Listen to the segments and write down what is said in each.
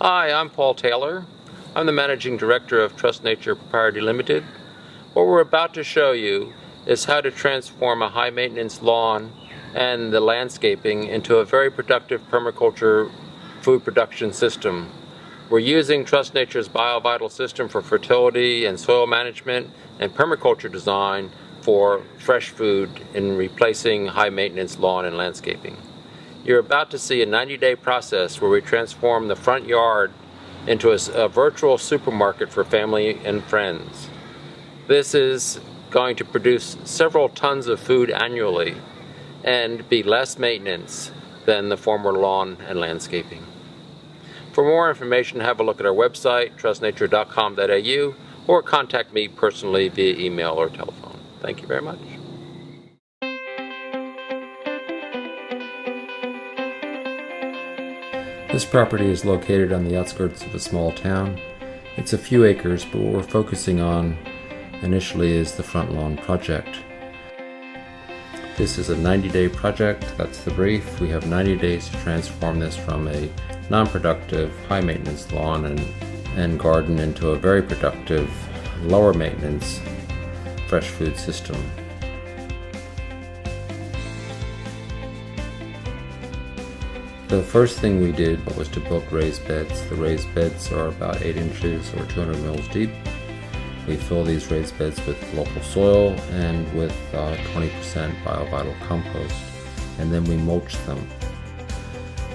Hi, I'm Paul Taylor. I'm the Managing Director of Trust Nature Proprietary Limited. What we're about to show you is how to transform a high-maintenance lawn and the landscaping into a very productive permaculture food production system. We're using Trust Nature's BioVital system for fertility and soil management and permaculture design for fresh food in replacing high-maintenance lawn and landscaping. You're about to see a 90-day process where we transform the front yard into a virtual supermarket for family and friends. This is going to produce several tons of food annually and be less maintenance than the former lawn and landscaping. For more information, have a look at our website, trustnature.com.au, or contact me personally via email or telephone. Thank you very much. This property is located on the outskirts of a small town. It's a few acres, but what we're focusing on initially is the front lawn project. This is a 90-day project, that's the brief. We have 90 days to transform this from a non-productive, high-maintenance lawn and garden into a very productive, lower-maintenance, fresh food system. The first thing we did was to build raised beds. The raised beds are about 8 inches or 200 mils deep. We fill these raised beds with local soil and with 20% BioVital compost, and then we mulch them.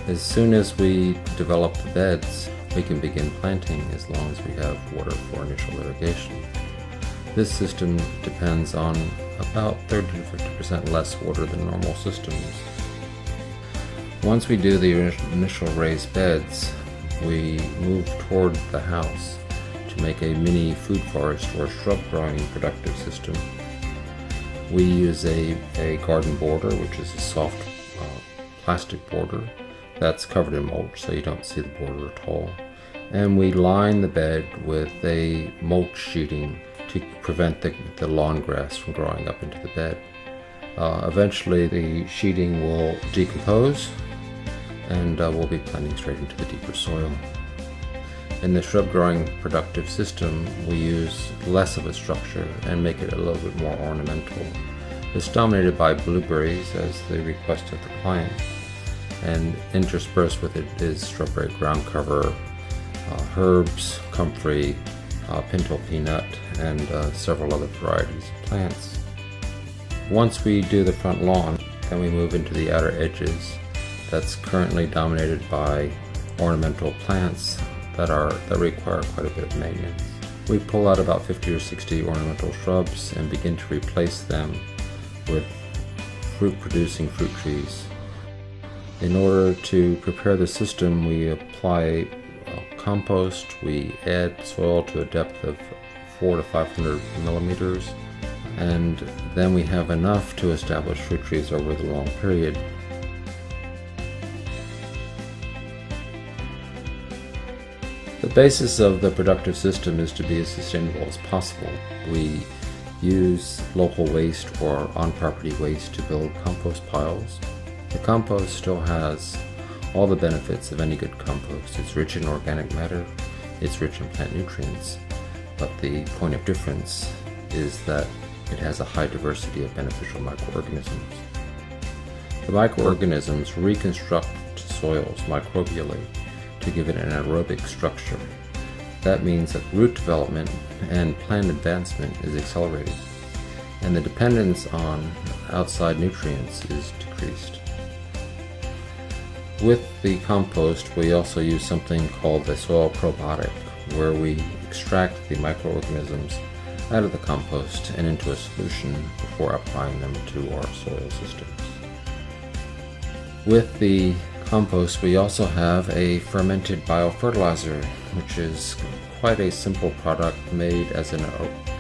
As soon as we develop the beds, we can begin planting as long as we have water for initial irrigation. This system depends on about 30 to 50% less water than normal systems. Once we do the initial raised beds, we move toward the house to make a mini food forest or shrub growing productive system. We use a garden border, which is a soft plastic border that's covered in mulch so you don't see the border at all. And we line the bed with a mulch sheeting to prevent the lawn grass from growing up into the bed. Eventually the sheeting will decompose and we'll be planting straight into the deeper soil. In the shrub growing productive system, we use less of a structure and make it a little bit more ornamental. It's dominated by blueberries as the request of the client, and interspersed with it is strawberry ground cover, herbs, comfrey, pinto peanut, and several other varieties of plants. Once we do the front lawn, then we move into the outer edges. That's currently dominated by ornamental plants that require quite a bit of maintenance. We pull out about 50 or 60 ornamental shrubs and begin to replace them with fruit-producing fruit trees. In order to prepare the system, we apply compost. We add soil to a depth of 400 to 500 millimeters, and then we have enough to establish fruit trees over the long period. The basis of the productive system is to be as sustainable as possible. We use local waste or on-property waste to build compost piles. The compost still has all the benefits of any good compost. It's rich in organic matter, it's rich in plant nutrients, but the point of difference is that it has a high diversity of beneficial microorganisms. The microorganisms reconstruct soils microbially to give it an aerobic structure. That means that root development and plant advancement is accelerated, and the dependence on outside nutrients is decreased. With the compost, we also use something called the soil probiotic, where we extract the microorganisms out of the compost and into a solution before applying them to our soil systems. With the compost, we also have a fermented biofertilizer, which is quite a simple product made as an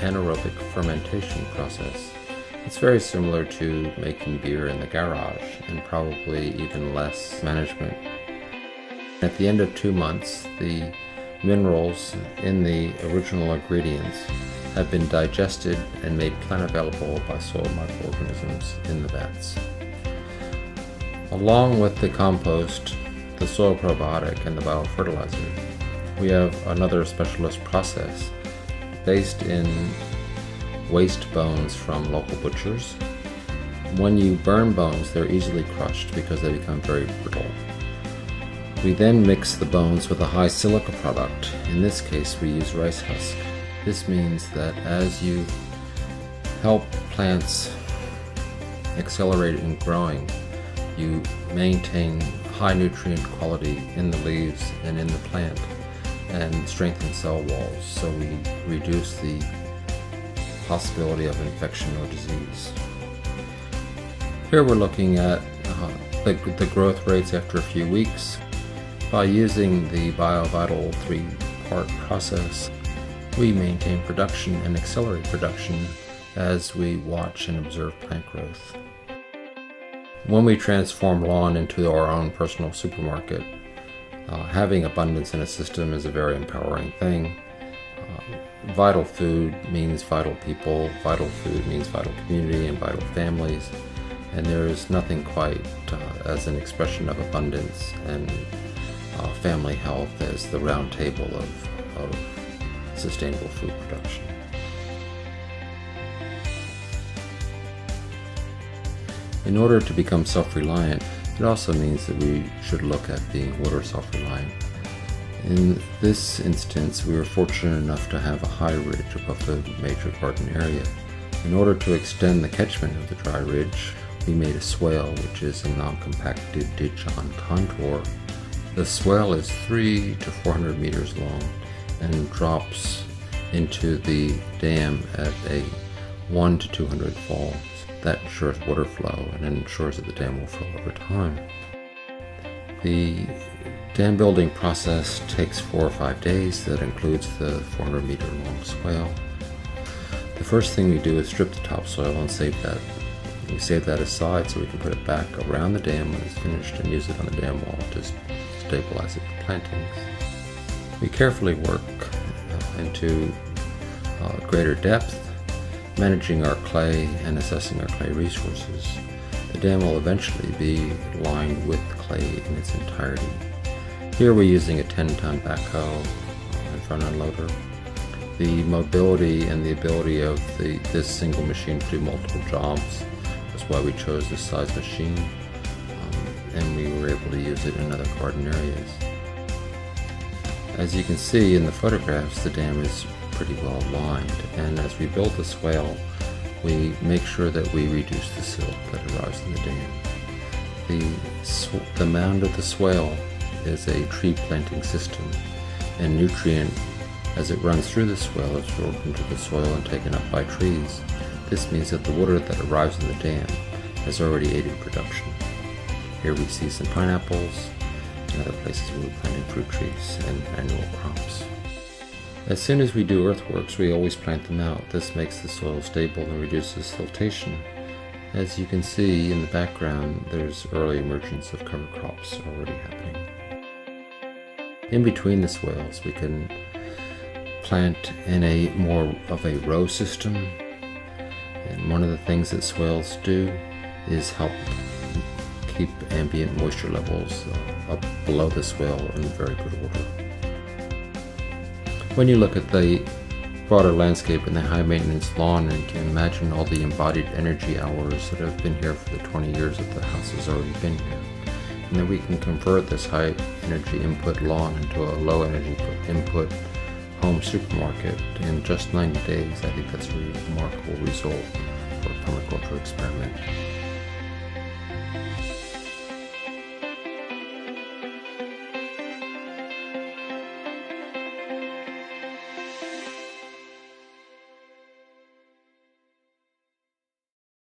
anaerobic fermentation process. It's very similar to making beer in the garage, and probably even less management. At the end of 2 months, the minerals in the original ingredients have been digested and made plant available by soil microorganisms in the vats. Along with the compost, the soil probiotic, and the biofertilizer, we have another specialist process based in waste bones from local butchers. When you burn bones, they're easily crushed because they become very brittle. We then mix the bones with a high silica product. In this case, we use rice husk. This means that as you help plants accelerate in growing, you maintain high nutrient quality in the leaves and in the plant and strengthen cell walls, so we reduce the possibility of infection or disease. Here we're looking at the growth rates after a few weeks. By using the BioVital 3-part process, we maintain production and accelerate production as we watch and observe plant growth. When we transform lawn into our own personal supermarket, having abundance in a system is a very empowering thing. Vital food means vital people, vital food means vital community and vital families, and there is nothing quite as an expression of abundance and family health as the round table of sustainable food production. In order to become self-reliant, it also means that we should look at being water self-reliant. In this instance, we were fortunate enough to have a high ridge above the major garden area. In order to extend the catchment of the dry ridge, we made a swale, which is a non-compacted ditch on contour. The swale is 300 to 400 meters long and drops into the dam at a 1 to 200 falls. That ensures water flow and ensures that the dam will fill over time. The dam building process takes 4 or 5 days. That includes the 400 meter long swale. The first thing we do is strip the topsoil and save that. We save that aside so we can put it back around the dam when it's finished and use it on the dam wall to stabilize it for plantings. We carefully work into greater depth, managing our clay and assessing our clay resources. The dam will eventually be lined with clay in its entirety. Here we're using a 10-ton backhoe and front end loader. The mobility and the ability of this single machine to do multiple jobs is why we chose this size machine, and we were able to use it in other garden areas. As you can see in the photographs, the dam is pretty well lined, and as we build the swale, we make sure that we reduce the silt that arrives in the dam. The mound of the swale is a tree planting system, and nutrient as it runs through the swale is absorbed into the soil and taken up by trees. This means that the water that arrives in the dam has already aided production. Here we see some pineapples and other places where we're planting fruit trees and annual crops. As soon as we do earthworks, we always plant them out. This makes the soil stable and reduces siltation. As you can see in the background, there's early emergence of cover crops already happening. In between the swales, we can plant in a more of a row system. And one of the things that swales do is help keep ambient moisture levels up below the swale in very good order. When you look at the broader landscape in the high maintenance lawn, and you can imagine all the embodied energy hours that have been here for the 20 years that the house has already been here, and then we can convert this high energy input lawn into a low energy input home supermarket in just 90 days. I think that's a really remarkable result for a permaculture experiment.